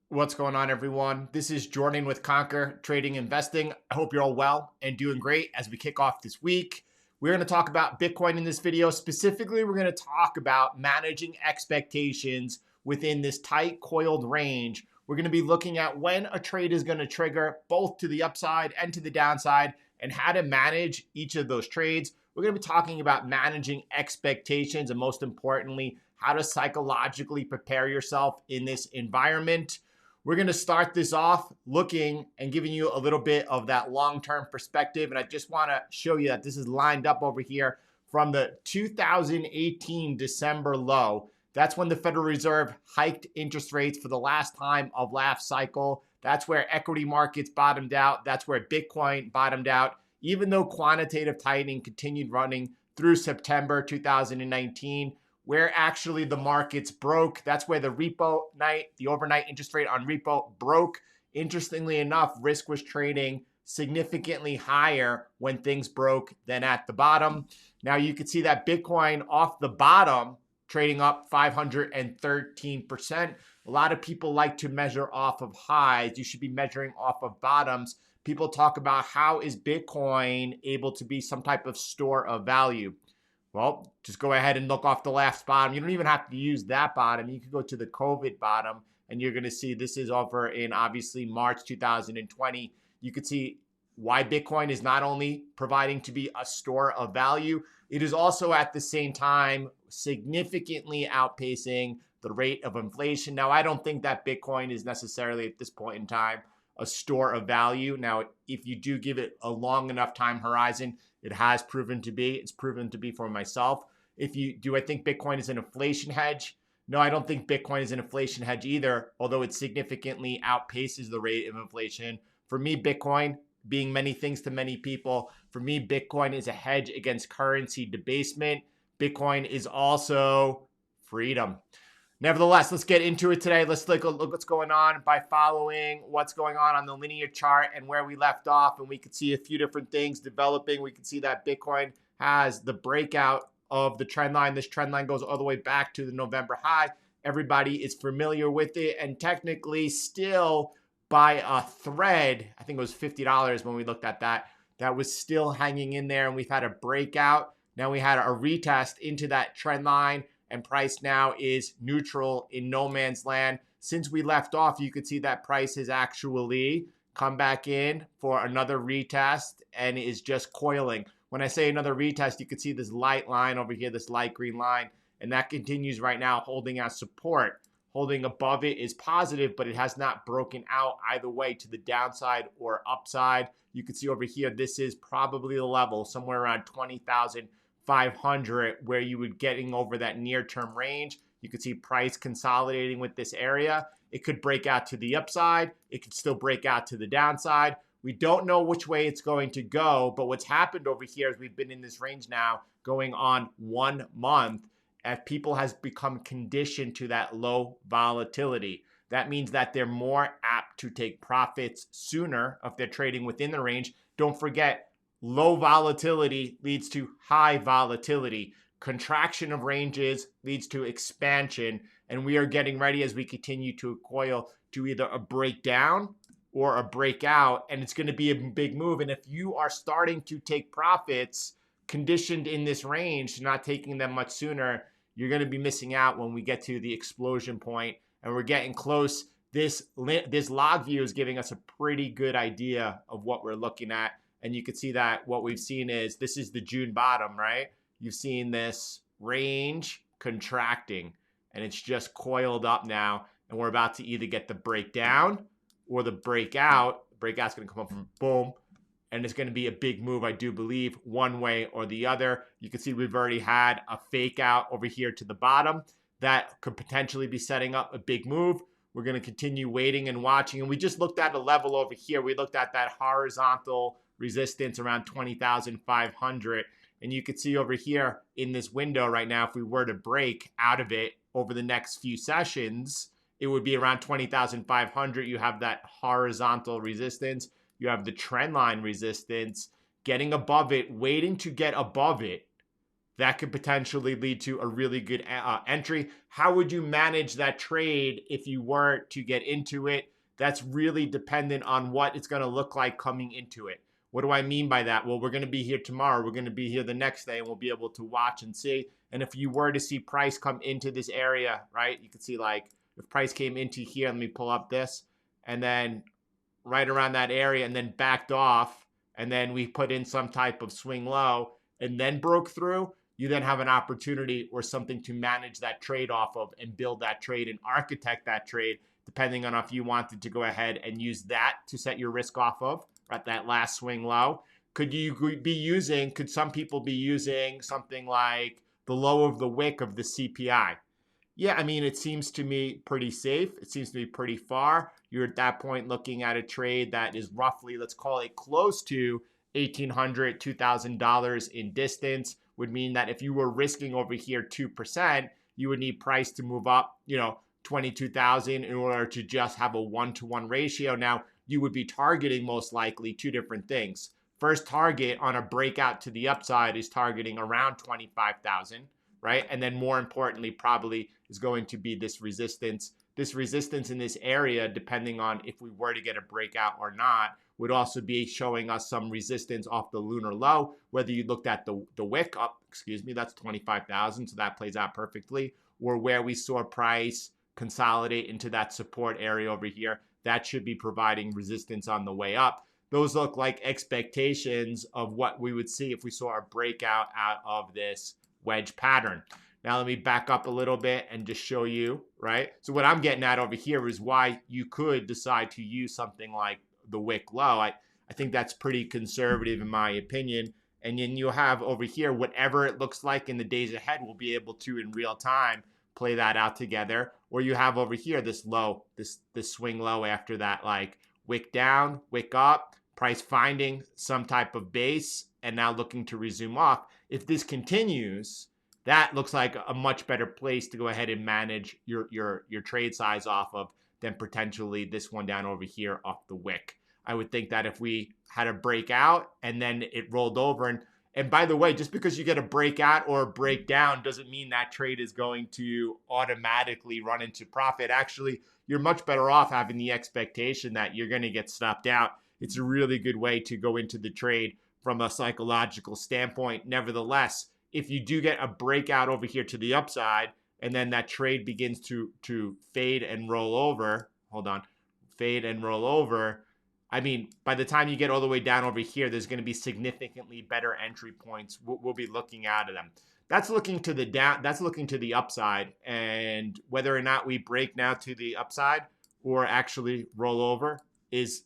What's going on, everyone? This is Jordan with Conquer Trading Investing. I hope you're all well and doing great as we kick off this week. We're going to talk about Bitcoin in this video. Specifically, we're going to talk about managing expectations within this tight coiled range. We're going to be looking at when a trade is going to trigger both to the upside and to the downside and how to manage each of those trades. We're going to be talking about managing expectations and, most importantly, how to psychologically prepare yourself in this environment. We're going to start this off looking and giving you a little bit of that long-term perspective. And I just want to show you that this is lined up over here from the 2018 December low. That's when the Federal Reserve hiked interest rates for the last time of last cycle. That's where equity markets bottomed out. That's where Bitcoin bottomed out. Even though quantitative tightening continued running through September 2019, where actually the markets broke. That's where the overnight interest rate on repo broke. Interestingly enough, risk was trading significantly higher when things broke than at the bottom. Now you can see that Bitcoin off the bottom trading up 513%. A lot of people like to measure off of highs. You should be measuring off of bottoms. People talk about how is Bitcoin able to be some type of store of value. Well, just go ahead and look off the last bottom. You don't even have to use that bottom. You can go to the COVID bottom, and you're going to see this is over in obviously March 2020. You could see why Bitcoin is not only providing to be a store of value, it is also at the same time significantly outpacing the rate of inflation. Now, I don't think that Bitcoin is necessarily at this point in time a store of value. Now, if you do give it a long enough time horizon, it has proven to be. It's proven to be for myself. Do I think Bitcoin is an inflation hedge? No, I don't think Bitcoin is an inflation hedge either, although it significantly outpaces the rate of inflation. For me, Bitcoin, being many things to many people, for me, Bitcoin is a hedge against currency debasement. Bitcoin is also freedom. Nevertheless, let's get into it today. Let's look what's going on by following what's going on the linear chart and where we left off. And we could see a few different things developing. We can see that Bitcoin has the breakout of the trend line. This trend line goes all the way back to the November high. Everybody is familiar with it. And technically still by a thread, I think it was $50 when we looked at that, that was still hanging in there. And we've had a breakout. Now we had a retest into that trend line, and price now is neutral in no man's land. Since we left off, you could see that price has actually come back in for another retest and is just coiling. When I say another retest, you could see this light line over here, this light green line, and that continues right now holding as support. Holding above it is positive, but it has not broken out either way to the downside or upside. You can see over here, this is probably the level somewhere around 20,500 where you would getting over that near-term range. You could see price consolidating with this area. It could break out to the upside. It could still break out to the downside. We don't know which way it's going to go, but what's happened over here is we've been in this range now going on 1 month as people has become conditioned to that low volatility. That means that they're more apt to take profits sooner if they're trading within the range. Don't forget, low volatility leads to high volatility. Contraction of ranges leads to expansion. And we are getting ready as we continue to coil to either a breakdown or a breakout. And it's going to be a big move. And if you are starting to take profits conditioned in this range, not taking them much sooner, you're going to be missing out when we get to the explosion point. And we're getting close. This log view is giving us a pretty good idea of what we're looking at. And you can see that what we've seen is this is the June bottom, right? You've seen this range contracting and it's just coiled up now. And we're about to either get the breakdown or the breakout. The breakout's going to come up from boom. And it's going to be a big move, I do believe, one way or the other. You can see we've already had a fake out over here to the bottom. That could potentially be setting up a big move. We're going to continue waiting and watching. And we just looked at a level over here. We looked at that horizontal resistance around 20,500. And you could see over here in this window right now, if we were to break out of it over the next few sessions, it would be around 20,500. You have that horizontal resistance. You have the trend line resistance, getting above it, waiting to get above it, that could potentially lead to a really good entry. How would you manage that trade if you were to get into it? That's really dependent on what it's going to look like coming into it. What do I mean by that? Well, we're going to be here tomorrow. We're going to be here the next day, and we'll be able to watch and see. And if you were to see price come into this area, right, you can see like if price came into here, let me pull up this, and then right around that area and then backed off, and then we put in some type of swing low and then broke through, you then have an opportunity or something to manage that trade off of and build that trade and architect that trade, depending on if you wanted to go ahead and use that to set your risk off of at that last swing low. Could some people be using something like the low of the wick of the CPI? Yeah, I mean, it seems to me pretty safe. It seems to be pretty far. You're at that point looking at a trade that is roughly, let's call it close to $1,800, $2,000 in distance. Would mean that if you were risking over here 2%, you would need price to move up, 22,000 in order to just have a 1-to-1 ratio. Now, you would be targeting most likely two different things. First target on a breakout to the upside is targeting around 25,000, right? And then more importantly, probably is going to be this resistance. This resistance in this area, depending on if we were to get a breakout or not, would also be showing us some resistance off the lunar low. Whether you looked at the wick up, that's 25,000, so that plays out perfectly. Or where we saw price consolidate into that support area over here, that should be providing resistance on the way up. Those look like expectations of what we would see if we saw a breakout out of this wedge pattern. Now let me back up a little bit and just show you, right? So what I'm getting at over here is why you could decide to use something like the wick low. I think that's pretty conservative in my opinion. And then you'll have over here, whatever it looks like in the days ahead, we'll be able to in real time play that out together. Or you have over here this low, this swing low after that, like wick down, wick up, price finding some type of base and now looking to resume off. If this continues, that looks like a much better place to go ahead and manage your trade size off of than potentially this one down over here off the wick. I would think that if we had a breakout and then it rolled over, and by the way, just because you get a breakout or a breakdown doesn't mean that trade is going to automatically run into profit. Actually, you're much better off having the expectation that you're going to get stopped out. It's a really good way to go into the trade from a psychological standpoint. Nevertheless, if you do get a breakout over here to the upside, and then that trade begins to fade and roll over, I mean, by the time you get all the way down over here, there's going to be significantly better entry points. We'll be looking out of them. That's looking to the down. That's looking to the upside, and whether or not we break now to the upside or actually roll over is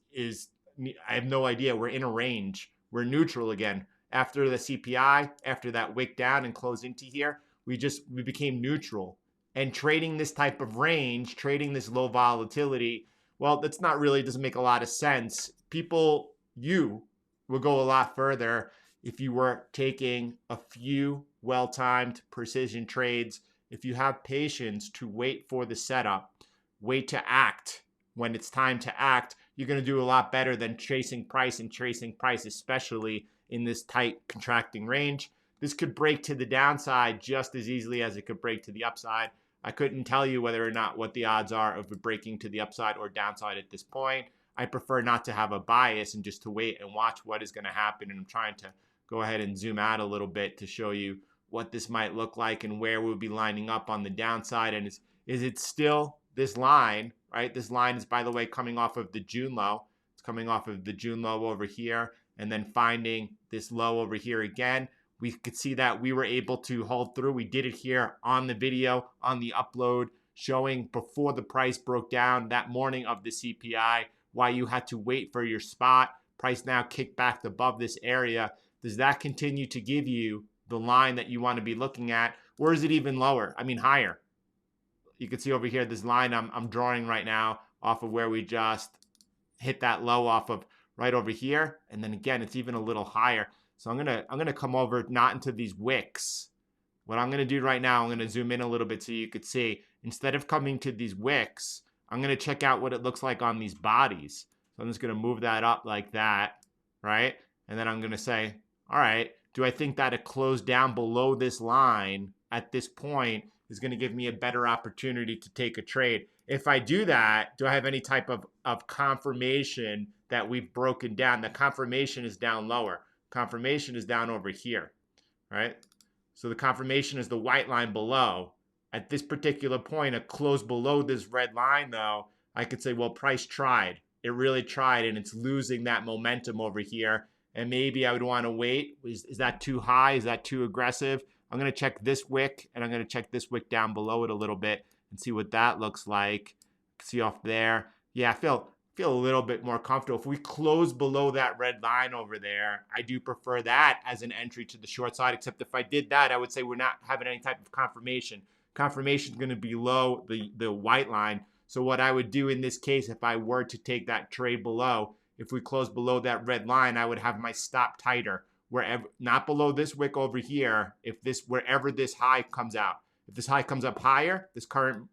I have no idea. We're in a range. We're neutral again. After the CPI, after that wick down and close into here, we became neutral. And trading this type of range, trading this low volatility, well, that's not really, doesn't make a lot of sense. You will go a lot further if you were taking a few well-timed precision trades. If you have patience to wait for the setup, wait to act when it's time to act, you're going to do a lot better than chasing price, especially in this tight contracting range. This could break to the downside just as easily as it could break to the upside. I couldn't tell you whether or not what the odds are of it breaking to the upside or downside at this point. I prefer not to have a bias and just to wait and watch what is going to happen. And I'm trying to go ahead and zoom out a little bit to show you what this might look like and where we'll be lining up on the downside. And is it still this line, right? This line is, by the way, coming off of the June low. It's coming off of the June low over here and then finding this low over here again. We could see that we were able to hold through. We did it here on the video, on the upload, showing before the price broke down that morning of the CPI, why you had to wait for your spot. Price now kicked back above this area. Does that continue to give you the line that you want to be looking at? Or is it even lower? I mean, higher. You can see over here, this line I'm drawing right now off of where we just hit that low off of right over here. And then again, it's even a little higher. So I'm gonna come over not into these wicks. What I'm gonna do right now, I'm gonna zoom in a little bit so you could see. Instead of coming to these wicks, I'm gonna check out what it looks like on these bodies. So I'm just gonna move that up like that, right? And then I'm gonna say, all right, Do I think that a close down below this line at this point is going to give me a better opportunity to take a trade? If I do that, do I have any type of confirmation that we've broken down? The confirmation is down lower. Confirmation is down over here, right? So the confirmation is the white line below. At this particular point, a close below this red line, though, I could say, well, price tried. It really tried, and it's losing that momentum over here. And maybe I would want to wait. Is that too high? Is that too aggressive? I'm going to check this wick, and I'm going to check this wick down below it a little bit and see what that looks like. See off there. Yeah, I feel a little bit more comfortable. If we close below that red line over there, I do prefer that as an entry to the short side, except if I did that, I would say we're not having any type of confirmation. Confirmation is going to be below the white line. So what I would do in this case, if I were to take that trade below, if we close below that red line, I would have my stop tighter, wherever, not below this wick over here. If this, wherever this high comes out, if this high comes up higher, this current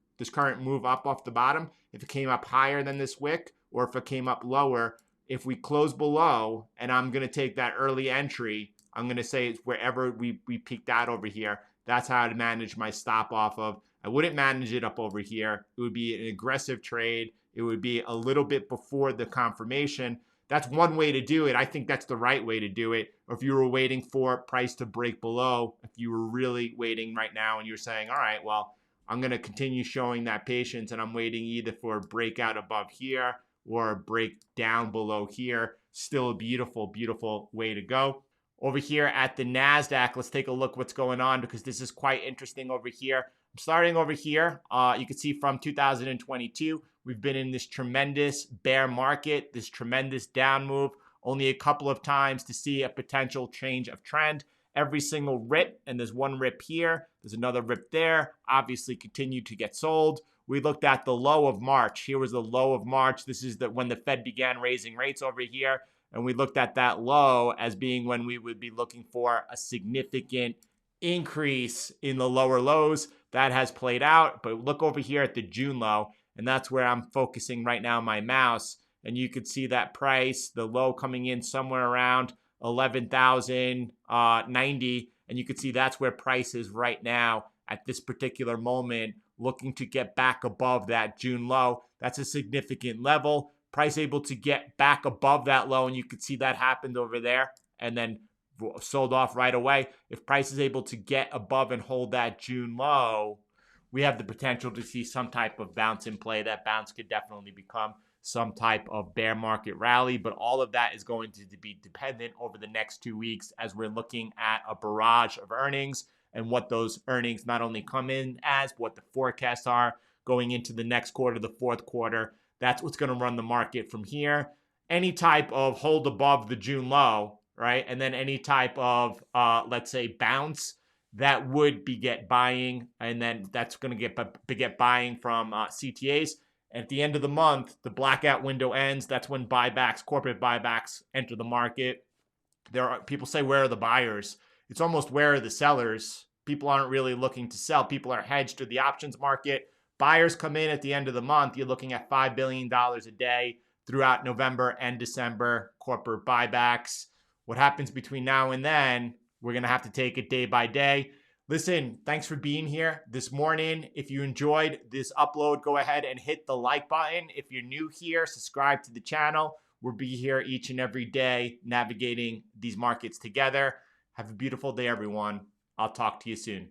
move up off the bottom, if it came up higher than this wick, or if it came up lower, if we close below, and I'm going to take that early entry, I'm going to say it's wherever we peaked out over here. That's how I'd manage my stop off of. I wouldn't manage it up over here. It would be an aggressive trade. It would be a little bit before the confirmation. That's one way to do it. I think that's the right way to do it. Or if you were waiting for price to break below, if you were really waiting right now and you're saying, all right, well, I'm going to continue showing that patience and I'm waiting either for a breakout above here or a break down below here. Still a beautiful, beautiful way to go. Over here at the NASDAQ, let's take a look what's going on because this is quite interesting over here. I'm starting over here. You can see from 2022, we've been in this tremendous bear market, this tremendous down move, only a couple of times to see a potential change of trend. Every single rip, and there's one rip here, there's another rip there, obviously continued to get sold. We looked at the low of March. Here was the low of March. This is when the Fed began raising rates over here. And we looked at that low as being when we would be looking for a significant increase in the lower lows. That has played out. But look over here at the June low. And that's where I'm focusing right now my mouse. And you could see that price, the low coming in somewhere around 11,090. And you could see that's where price is right now at this particular moment, looking to get back above that June low. That's a significant level. Price able to get back above that low, and you could see that happened over there and then sold off right away. If price is able to get above and hold that June low, we have the potential to see some type of bounce in play. That bounce could definitely become some type of bear market rally, but all of that is going to be dependent over the next 2 weeks as we're looking at a barrage of earnings and what those earnings not only come in as, but what the forecasts are going into the next quarter, the fourth quarter. That's what's going to run the market from here. Any type of hold above the June low, right? And then any type of, let's say, bounce that would beget buying. And then that's going to beget buying from CTAs. And at the end of the month, the blackout window ends. That's when buybacks, corporate buybacks enter the market. People say, where are the buyers? It's almost where are the sellers? People aren't really looking to sell. People are hedged to the options market. Buyers come in at the end of the month. You're looking at $5 billion a day throughout November and December, corporate buybacks. What happens between now and then, we're going to have to take it day by day. Listen, thanks for being here this morning. If you enjoyed this upload, go ahead and hit the like button. If you're new here, subscribe to the channel. We'll be here each and every day navigating these markets together. Have a beautiful day, everyone. I'll talk to you soon.